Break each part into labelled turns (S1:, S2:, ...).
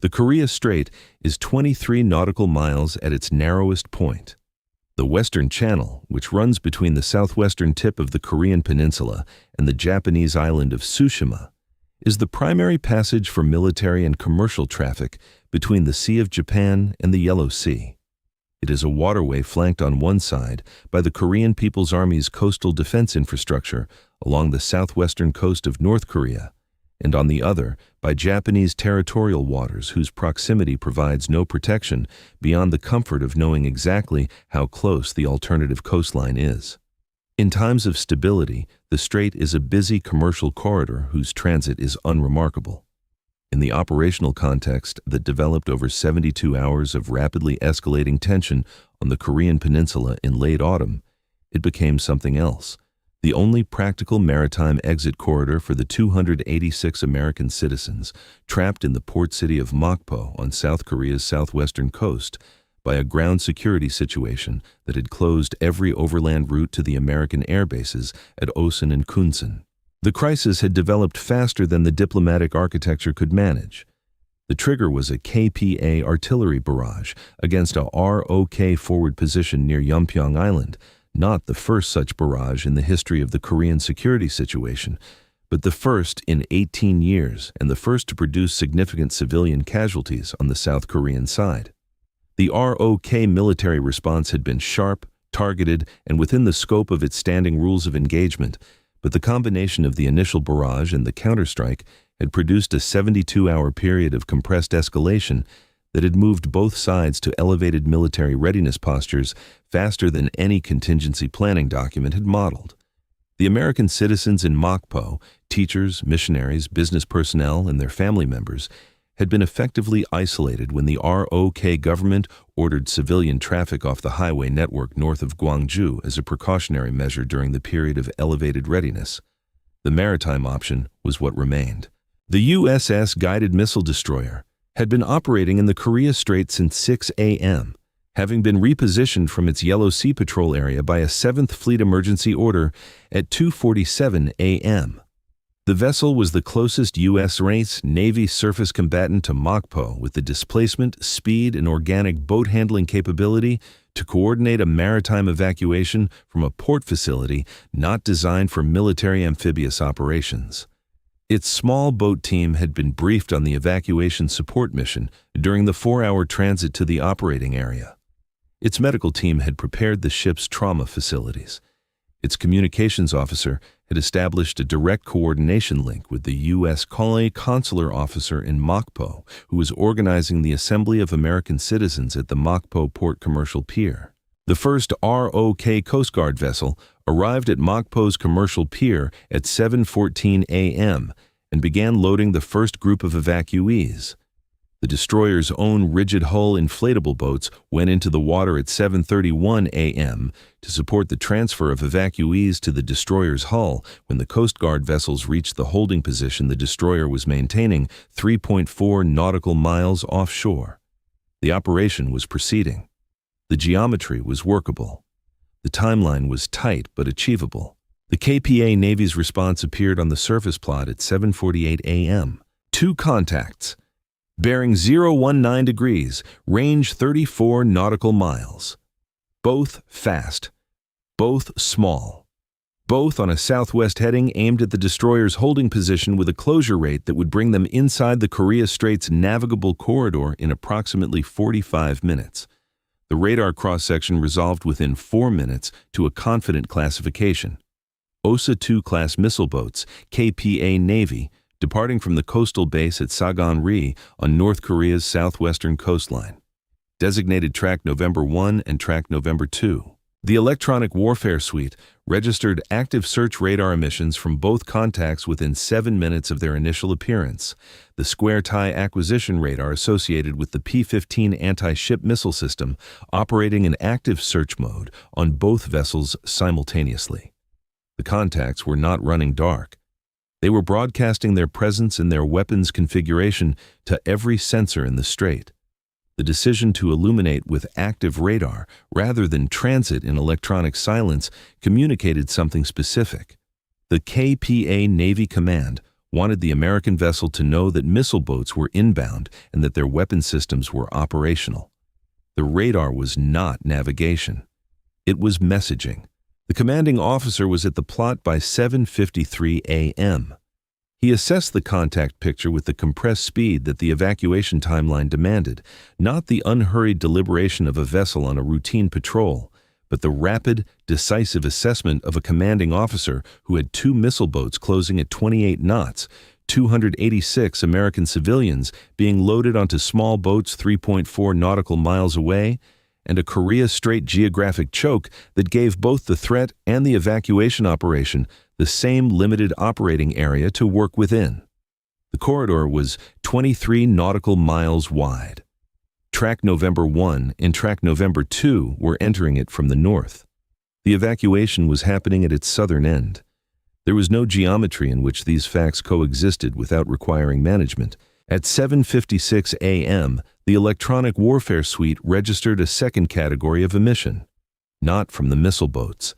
S1: The Korea Strait is 23 nautical miles at its narrowest point. The Western Channel, which runs between the southwestern tip of the Korean Peninsula and the Japanese island of Tsushima, is the primary passage for military and commercial traffic between the Sea of Japan and the Yellow Sea. It is a waterway flanked on one side by the Korean People's Army's coastal defense infrastructure along the southwestern coast of North Korea, and on the other by Japanese territorial waters whose proximity provides no protection beyond the comfort of knowing exactly how close the alternative coastline is. In times of stability, the strait is a busy commercial corridor whose transit is unremarkable. In the operational context that developed over 72 hours of rapidly escalating tension on the Korean Peninsula in late autumn, it became something else. The only practical maritime exit corridor for the 286 American citizens trapped in the port city of Mokpo on South Korea's southwestern coast by a ground security situation that had closed every overland route to the American air bases at Osan and Kunsan. The crisis had developed faster than the diplomatic architecture could manage. The trigger was a KPA artillery barrage against a ROK forward position near Yeonpyeong Island, not the first such barrage in the history of the Korean security situation, but the first in 18 years and the first to produce significant civilian casualties on the South Korean side. The ROK military response had been sharp, targeted, and within the scope of its standing rules of engagement, but the combination of the initial barrage and the counterstrike had produced a 72-hour period of compressed escalation that had moved both sides to elevated military readiness postures faster than any contingency planning document had modeled. The American citizens in Mokpo, teachers, missionaries, business personnel, and their family members, had been effectively isolated when the ROK government ordered civilian traffic off the highway network north of Gwangju as a precautionary measure during the period of elevated readiness. The maritime option was what remained. The USS Guided Missile Destroyer had been operating in the Korea Strait since 6 a.m., having been repositioned from its Yellow Sea Patrol area by a 7th Fleet emergency order at 2:47 a.m. The vessel was the closest U.S. Navy surface combatant to Mokpo with the displacement, speed, and organic boat handling capability to coordinate a maritime evacuation from a port facility not designed for military amphibious operations. Its small boat team had been briefed on the evacuation support mission during the 4-hour transit to the operating area. Its medical team had prepared the ship's trauma facilities. Its communications officer had established a direct coordination link with the U.S. consular officer in Mokpo, who was organizing the assembly of American citizens at the Mokpo Port commercial pier. The first ROK Coast Guard vessel arrived at Mokpo's commercial pier at 7:14 a.m. and began loading the first group of evacuees. The destroyer's own rigid-hull inflatable boats went into the water at 7:31 a.m. to support the transfer of evacuees to the destroyer's hull when the Coast Guard vessels reached the holding position the destroyer was maintaining 3.4 nautical miles offshore. The operation was proceeding. The geometry was workable. The timeline was tight but achievable. The KPA Navy's response appeared on the surface plot at 7:48 a.m. 2 contacts. Bearing 019 degrees, range 34 nautical miles. Both fast. Both small. Both on a southwest heading aimed at the destroyer's holding position with a closure rate that would bring them inside the Korea Strait's navigable corridor in approximately 45 minutes. The radar cross-section resolved within 4 minutes to a confident classification. OSA-2 class missile boats, KPA Navy, departing from the coastal base at Sagan-ri on North Korea's southwestern coastline. Designated track November 1 and track November 2. The electronic warfare suite registered active search radar emissions from both contacts within 7 minutes of their initial appearance. The square-tie acquisition radar associated with the P-15 anti-ship missile system operating in active search mode on both vessels simultaneously. The contacts were not running dark. They were broadcasting their presence and their weapons configuration to every sensor in the strait. The decision to illuminate with active radar rather than transit in electronic silence communicated something specific. The KPA Navy Command wanted the American vessel to know that missile boats were inbound and that their weapon systems were operational. The radar was not navigation. It was messaging. The commanding officer was at the plot by 7:53 a.m. He assessed the contact picture with the compressed speed that the evacuation timeline demanded, not the unhurried deliberation of a vessel on a routine patrol, but the rapid, decisive assessment of a commanding officer who had 2 missile boats closing at 28 knots, 286 American civilians being loaded onto small boats 3.4 nautical miles away, and a Korea Strait geographic choke that gave both the threat and the evacuation operation the same limited operating area to work within. The corridor was 23 nautical miles wide. Track November 1 and Track November 2 were entering it from the north. The evacuation was happening at its southern end. There was no geometry in which these facts coexisted without requiring management. At 7:56 a.m., the electronic warfare suite registered a second category of emission, not from the missile boats.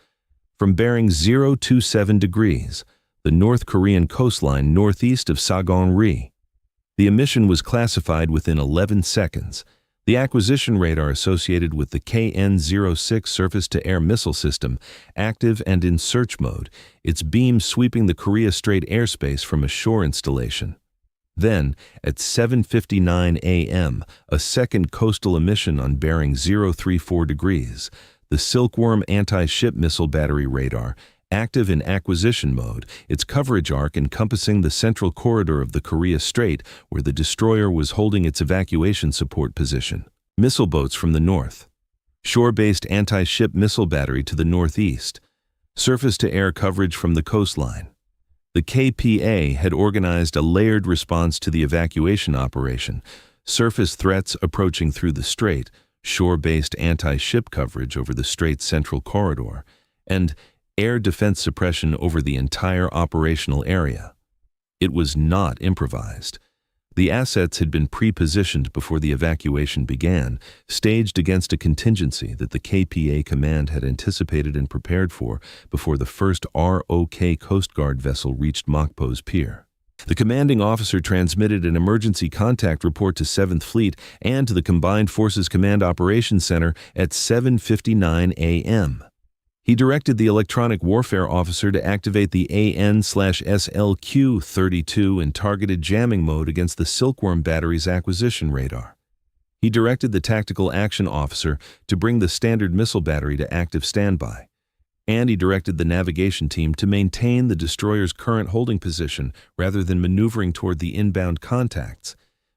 S1: From bearing 027 degrees, the North Korean coastline northeast of Sagang-ri. The emission was classified within 11 seconds. The acquisition radar associated with the KN-06 surface-to-air missile system, active and in search mode, its beam sweeping the Korea Strait airspace from a shore installation. Then, at 7:59 a.m., a second coastal emission on bearing 034 degrees, the Silkworm anti-ship missile battery radar, active in acquisition mode, its coverage arc encompassing the central corridor of the Korea Strait where the destroyer was holding its evacuation support position. Missile boats from the north. Shore-based anti-ship missile battery to the northeast. Surface-to-air coverage from the coastline. The KPA had organized a layered response to the evacuation operation, surface threats approaching through the strait, shore-based anti-ship coverage over the strait's central corridor, and air defense suppression over the entire operational area. It was not improvised. The assets had been pre-positioned before the evacuation began, staged against a contingency that the KPA command had anticipated and prepared for before the first ROK Coast Guard vessel reached Mokpo's pier. The commanding officer transmitted an emergency contact report to 7th Fleet and to the Combined Forces Command Operations Center at 7:59 a.m. He directed the electronic warfare officer to activate the AN/SLQ-32 in targeted jamming mode against the Silkworm battery's acquisition radar. He directed the tactical action officer to bring the standard missile battery to active standby. And he directed the navigation team to maintain the destroyer's current holding position rather than maneuvering toward the inbound contacts,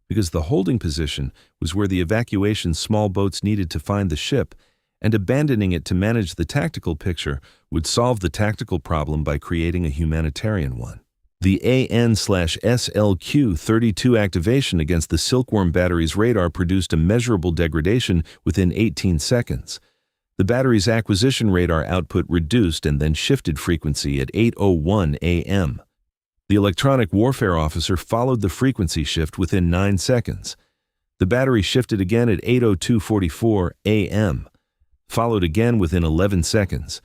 S1: because the holding position was where the evacuation small boats needed to find the ship, and abandoning it to manage the tactical picture would solve the tactical problem by creating a humanitarian one. The AN/SLQ-32 activation against the Silkworm battery's radar produced a measurable degradation within 18 seconds. The battery's acquisition radar output reduced and then shifted frequency at 8:01 a.m. The electronic warfare officer followed the frequency shift within 9 seconds. The battery shifted again at 8:02:44 a.m., followed again within 11 seconds.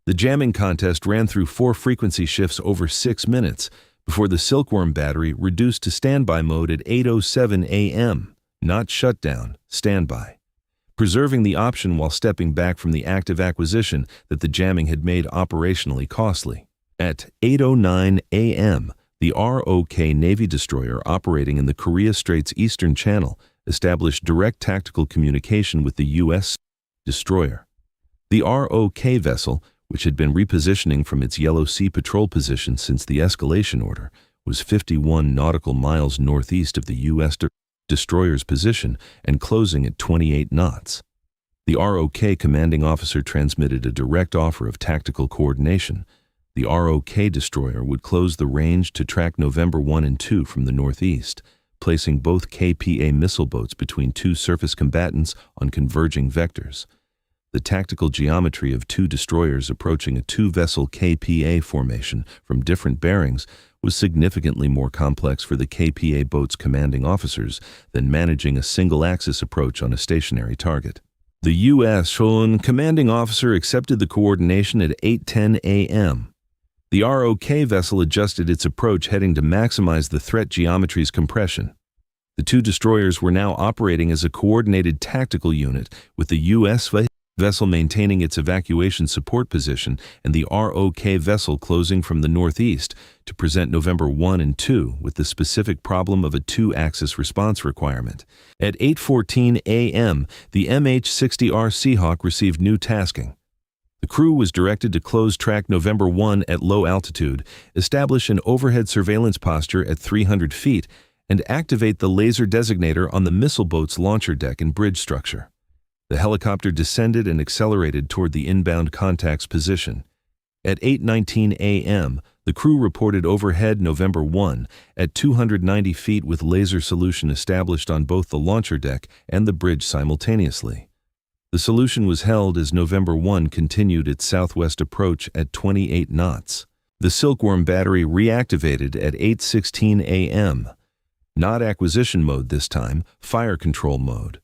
S1: The jamming contest ran through 4 frequency shifts over 6 minutes before the Silkworm battery reduced to standby mode at 8:07 a.m., not shutdown, standby, preserving the option while stepping back from the active acquisition that the jamming had made operationally costly. At 8:09 a.m., the ROK Navy destroyer operating in the Korea Strait's eastern channel established direct tactical communication with the U.S. destroyer. The ROK vessel, which had been repositioning from its Yellow Sea patrol position since the escalation order, was 51 nautical miles northeast of the U.S. destroyer's position and closing at 28 knots. The ROK commanding officer transmitted a direct offer of tactical coordination. The ROK destroyer would close the range to track November 1 and 2 from the northeast, placing both KPA missile boats between 2 surface combatants on converging vectors. The tactical geometry of 2 destroyers approaching a 2-vessel KPA formation from different bearings was significantly more complex for the KPA boat's commanding officers than managing a single-axis approach on a stationary target. The U.S. commanding officer accepted the coordination at 8:10 a.m. The ROK vessel adjusted its approach heading to maximize the threat geometry's compression. The two destroyers were now operating as a coordinated tactical unit, with the U.S. vessel maintaining its evacuation support position and the ROK vessel closing from the northeast to present November 1 and 2 with the specific problem of a two-axis response requirement. At 8:14 a.m., the MH-60R Seahawk received new tasking. The crew was directed to close track November 1 at low altitude, establish an overhead surveillance posture at 300 feet, and activate the laser designator on the missile boat's launcher deck and bridge structure. The helicopter descended and accelerated toward the inbound contact's position. At 8:19 a.m., the crew reported overhead November 1 at 290 feet with laser solution established on both the launcher deck and the bridge simultaneously. The solution was held as November 1 continued its southwest approach at 28 knots. The Silkworm battery reactivated at 8:16 a.m. Not acquisition mode this time, fire control mode.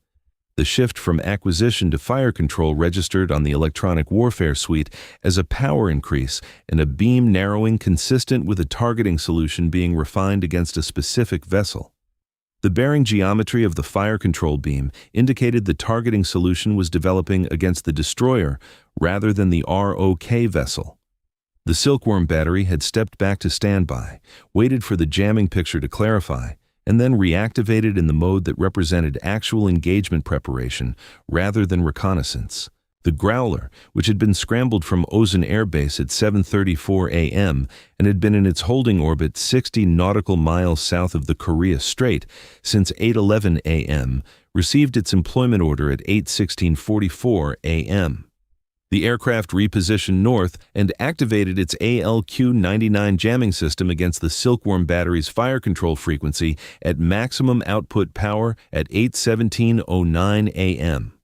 S1: The shift from acquisition to fire control registered on the electronic warfare suite as a power increase and a beam narrowing consistent with a targeting solution being refined against a specific vessel. The bearing geometry of the fire control beam indicated the targeting solution was developing against the destroyer rather than the ROK vessel. The Silkworm battery had stepped back to standby, waited for the jamming picture to clarify, and then reactivated in the mode that represented actual engagement preparation rather than reconnaissance. The Growler, which had been scrambled from Osan Air Base at 7:34 a.m. and had been in its holding orbit 60 nautical miles south of the Korea Strait since 8:11 a.m., received its employment order at 8:16:44 a.m. The aircraft repositioned north and activated its ALQ-99 jamming system against the Silkworm battery's fire control frequency at maximum output power at 8:17:09 a.m.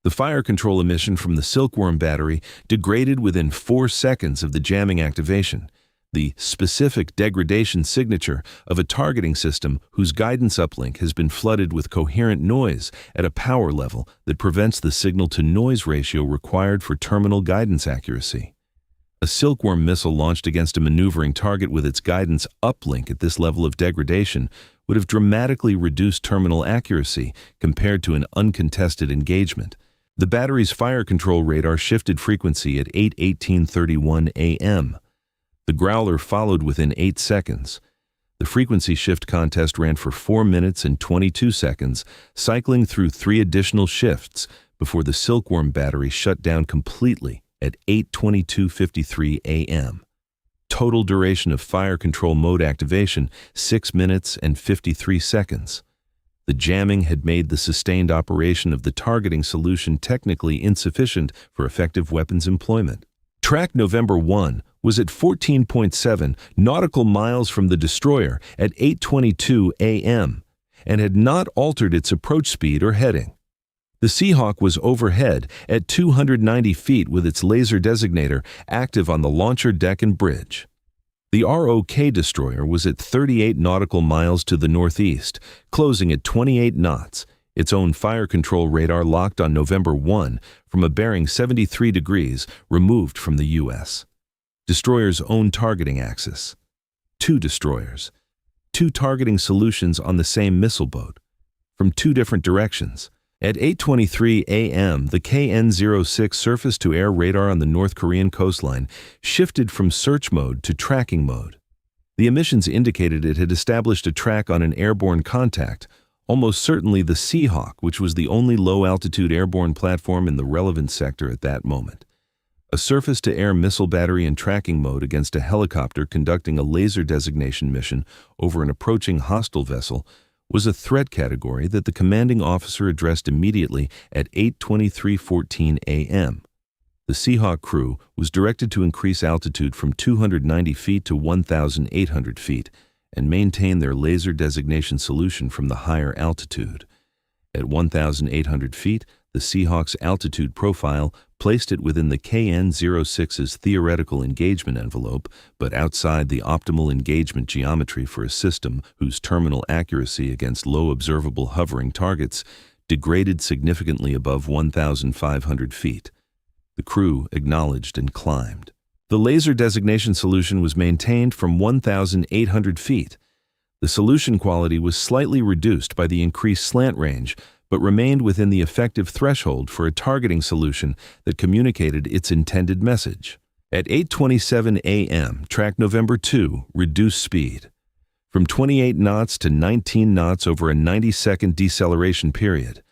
S1: The fire control emission from the Silkworm battery degraded within 4 seconds of the jamming activation, the specific degradation signature of a targeting system whose guidance uplink has been flooded with coherent noise at a power level that prevents the signal-to-noise ratio required for terminal guidance accuracy. A Silkworm missile launched against a maneuvering target with its guidance uplink at this level of degradation would have dramatically reduced terminal accuracy compared to an uncontested engagement. The battery's fire control radar shifted frequency at 8:18:31 a.m. The Growler followed within 8 seconds. The frequency shift contest ran for 4 minutes and 22 seconds, cycling through 3 additional shifts before the Silkworm battery shut down completely at 8:22:53 a.m. Total duration of fire control mode activation, 6 minutes and 53 seconds. The jamming had made the sustained operation of the targeting solution technically insufficient for effective weapons employment. Track November 1 was at 14.7 nautical miles from the destroyer at 8:22 a.m. and had not altered its approach speed or heading. The Seahawk was overhead at 290 feet with its laser designator active on the launcher deck and bridge. The ROK destroyer was at 38 nautical miles to the northeast, closing at 28 knots, its own fire control radar locked on November 1 from a bearing 73 degrees removed from the U.S. Destroyer's own targeting axis. 2 destroyers. 2 targeting solutions on the same missile boat. From 2 different directions. At 8:23 a.m., the KN-06 surface-to-air radar on the North Korean coastline shifted from search mode to tracking mode. The emissions indicated it had established a track on an airborne contact, almost certainly the Seahawk, which was the only low-altitude airborne platform in the relevant sector at that moment. A surface-to-air missile battery in tracking mode against a helicopter conducting a laser designation mission over an approaching hostile vessel was a threat category that the commanding officer addressed immediately at 8:23:14 a.m. The Seahawk crew was directed to increase altitude from 290 feet to 1,800 feet and maintain their laser designation solution from the higher altitude. At 1,800 feet, the Seahawk's altitude profile placed it within the KN-06's theoretical engagement envelope, but outside the optimal engagement geometry for a system whose terminal accuracy against low observable hovering targets degraded significantly above 1,500 feet. The crew acknowledged and climbed. The laser designation solution was maintained from 1,800 feet. The solution quality was slightly reduced by the increased slant range, but remained within the effective threshold for a targeting solution that communicated its intended message. At 8:27 a.m., track November 2 reduced speed from 28 knots to 19 knots over a 90-second deceleration period.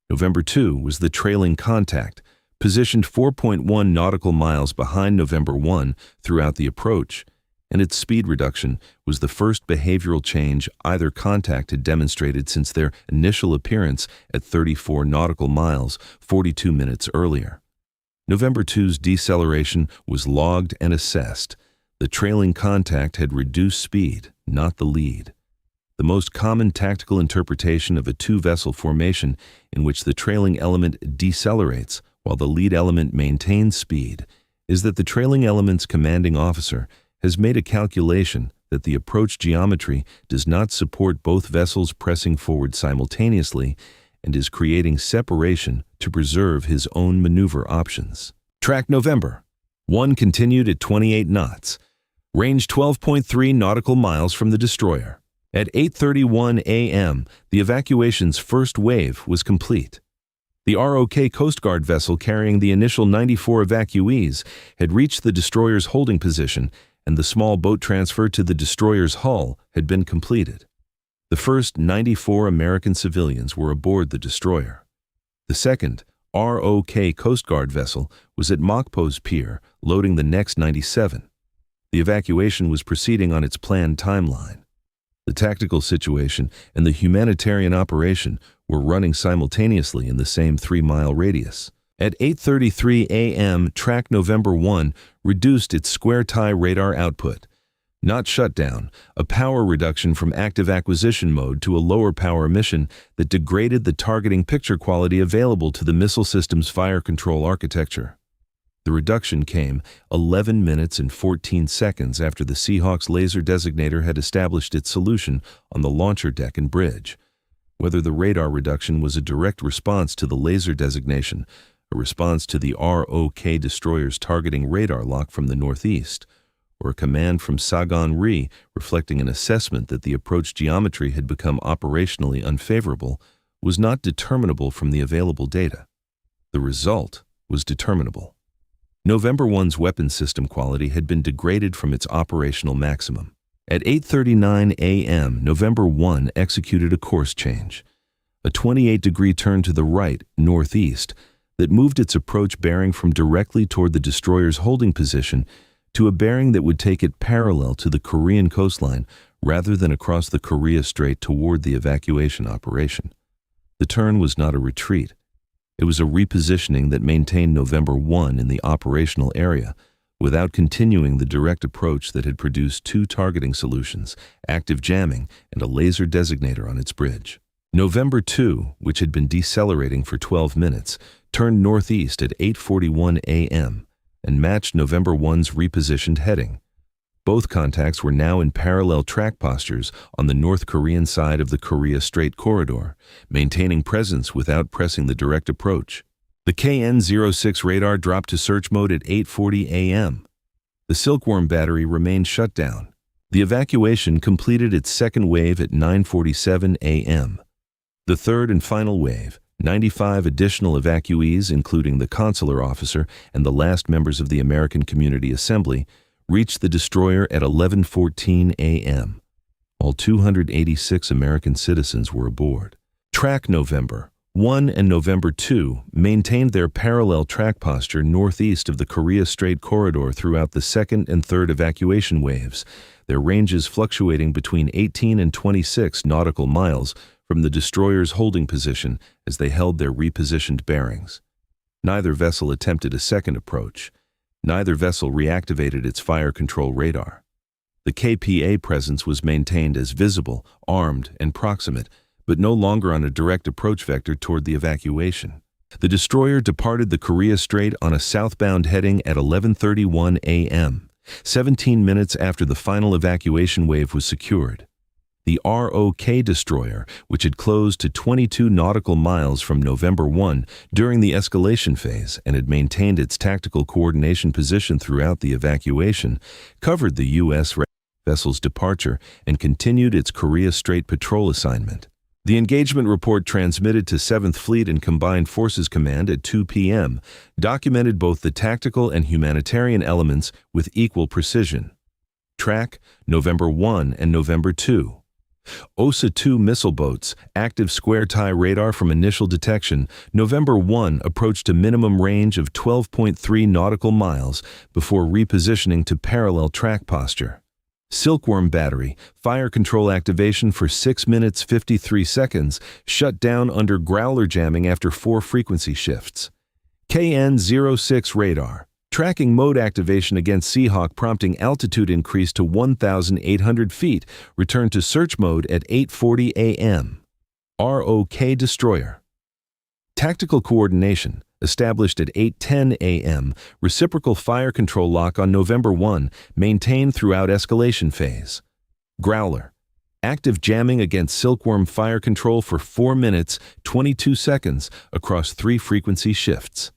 S1: November 2 was the trailing contact, positioned 4.1 nautical miles behind November 1 throughout the approach, and its speed reduction was the first behavioral change either contact had demonstrated since their initial appearance at 34 nautical miles 42 minutes earlier. November 2's deceleration was logged and assessed. The trailing contact had reduced speed, not the lead. The most common tactical interpretation of a two-vessel formation in which the trailing element decelerates while the lead element maintains speed is that the trailing element's commanding officer has made a calculation that the approach geometry does not support both vessels pressing forward simultaneously and is creating separation to preserve his own maneuver options. Track November 1 continued at 28 knots, range 12.3 nautical miles from the destroyer. At 8:31 a.m., the evacuation's first wave was complete. The ROK Coast Guard vessel carrying the initial 94 evacuees had reached the destroyer's holding position, and the small boat transfer to the destroyer's hull had been completed. The first 94 American civilians were aboard the destroyer. The second ROK Coast Guard vessel was at Mokpo's pier, loading the next 97. The evacuation was proceeding on its planned timeline. The tactical situation and the humanitarian operation were running simultaneously in the same 3-mile radius. At 8:33 a.m., track November 1 reduced its square tie radar output. Not shut down, a power reduction from active acquisition mode to a lower power mission that degraded the targeting picture quality available to the missile system's fire control architecture. The reduction came 11 minutes and 14 seconds after the Seahawk's laser designator had established its solution on the launcher deck and bridge. Whether the radar reduction was a direct response to the laser designation, a response to the ROK destroyer's targeting radar lock from the northeast, or a command from Sagan Ri reflecting an assessment that the approach geometry had become operationally unfavorable, was not determinable from the available data. The result was determinable. November 1's weapon system quality had been degraded from its operational maximum. At 8:39 a.m., November 1 executed a course change, a 28-degree turn to the right, northeast, that moved its approach bearing from directly toward the destroyer's holding position to a bearing that would take it parallel to the Korean coastline rather than across the Korea Strait toward the evacuation operation. The turn was not a retreat. It was a repositioning that maintained November 1 in the operational area without continuing the direct approach that had produced two targeting solutions, active jamming, and a laser designator on its bridge. November 2, which had been decelerating for 12 minutes, turned northeast at 8:41 a.m. and matched November 1's repositioned heading. Both contacts were now in parallel track postures on the North Korean side of the Korea Strait corridor, maintaining presence without pressing the direct approach. The KN-06 radar dropped to search mode at 8:40 a.m. The Silkworm battery remained shut down. The evacuation completed its second wave at 9:47 a.m. The third and final wave, 95 additional evacuees, including the consular officer and the last members of the American Community Assembly, reached the destroyer at 11:14 a.m. All 286 American citizens were aboard. Track November 1 and November 2 maintained their parallel track posture northeast of the Korea Strait corridor throughout the second and third evacuation waves, their ranges fluctuating between 18 and 26 nautical miles from the destroyer's holding position as they held their repositioned bearings. Neither vessel attempted a second approach. Neither vessel reactivated its fire control radar. The KPA presence was maintained as visible, armed, and proximate, but no longer on a direct approach vector toward the evacuation. The destroyer departed the Korea Strait on a southbound heading at 11:31 a.m., 17 minutes after the final evacuation wave was secured. The ROK destroyer, which had closed to 22 nautical miles from November 1 during the escalation phase and had maintained its tactical coordination position throughout the evacuation, covered the U.S. vessel's departure and continued its Korea Strait patrol assignment. The engagement report transmitted to 7th Fleet and Combined Forces Command at 2 p.m. documented both the tactical and humanitarian elements with equal precision. Track, November 1 and November 2. OSA-2 missile boats, active square-tie radar from initial detection, November 1 approached a minimum range of 12.3 nautical miles before repositioning to parallel track posture. Silkworm battery, fire control activation for 6 minutes 53 seconds, shut down under growler jamming after 4 frequency shifts. KN-06 radar, tracking mode activation against Seahawk prompting altitude increase to 1,800 feet, returned to search mode at 8:40 a.m. ROK destroyer. Tactical coordination, established at 8:10 a.m., reciprocal fire control lock on November 1, maintained throughout escalation phase. Growler, active jamming against Silkworm fire control for 4 minutes 22 seconds across 3 frequency shifts.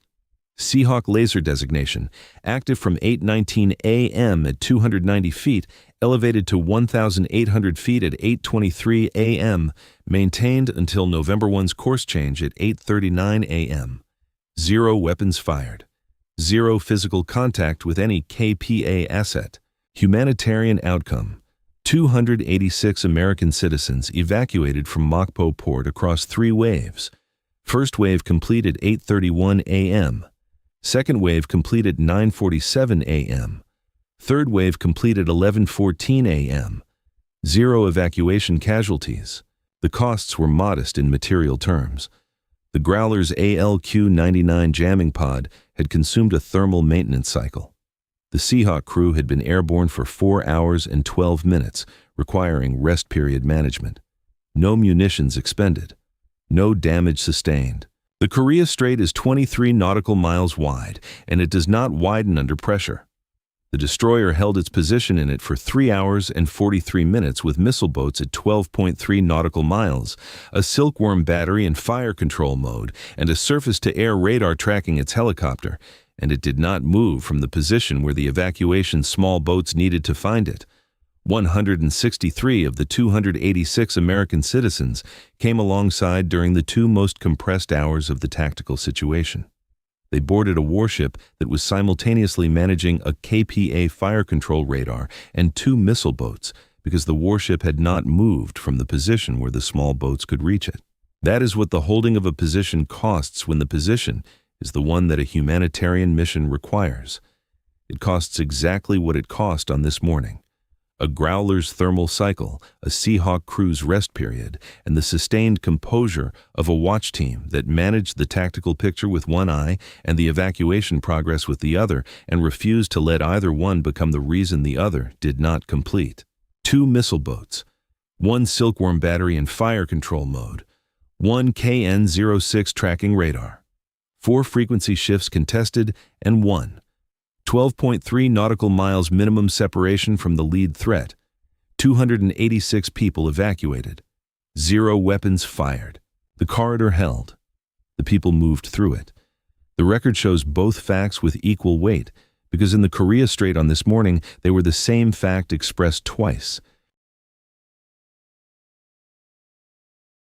S1: Seahawk laser designation, active from 8:19 a.m. at 290 feet, elevated to 1,800 feet at 8:23 a.m., maintained until November 1's course change at 8:39 a.m. 0 weapons fired. 0 physical contact with any KPA asset. Humanitarian outcome. 286 American citizens evacuated from Mokpo Port across 3 waves. First wave complete at 8:31 a.m. Second wave complete at 9:47 a.m. Third wave complete at 11:14 a.m. 0 evacuation casualties. The costs were modest in material terms. The Growler's ALQ-99 jamming pod had consumed a thermal maintenance cycle. The Seahawk crew had been airborne for 4 hours and 12 minutes, requiring rest period management. No munitions expended. No damage sustained. The Korea Strait is 23 nautical miles wide, and it does not widen under pressure. The destroyer held its position in it for 3 hours and 43 minutes with missile boats at 12.3 nautical miles, a Silkworm battery in fire control mode, and a surface-to-air radar tracking its helicopter, and it did not move from the position where the evacuation small boats needed to find it. 163 of the 286 American citizens came alongside during the 2 most compressed hours of the tactical situation. They boarded a warship that was simultaneously managing a KPA fire control radar and 2 missile boats because the warship had not moved from the position where the small boats could reach it. That is what the holding of a position costs when the position is the one that a humanitarian mission requires. It costs exactly what it cost on this morning. A Growler's thermal cycle, a Seahawk crew's rest period, and the sustained composure of a watch team that managed the tactical picture with one eye and the evacuation progress with the other and refused to let either one become the reason the other did not complete. 2 missile boats, 1 Silkworm battery in fire control mode, 1 KN-06 tracking radar, 4 frequency shifts contested, and 1. 12.3 nautical miles minimum separation from the lead threat. 286 people evacuated. 0 weapons fired. The corridor held. The people moved through it. The record shows both facts with equal weight, because in the Korea Strait on this morning, they were the same fact expressed twice.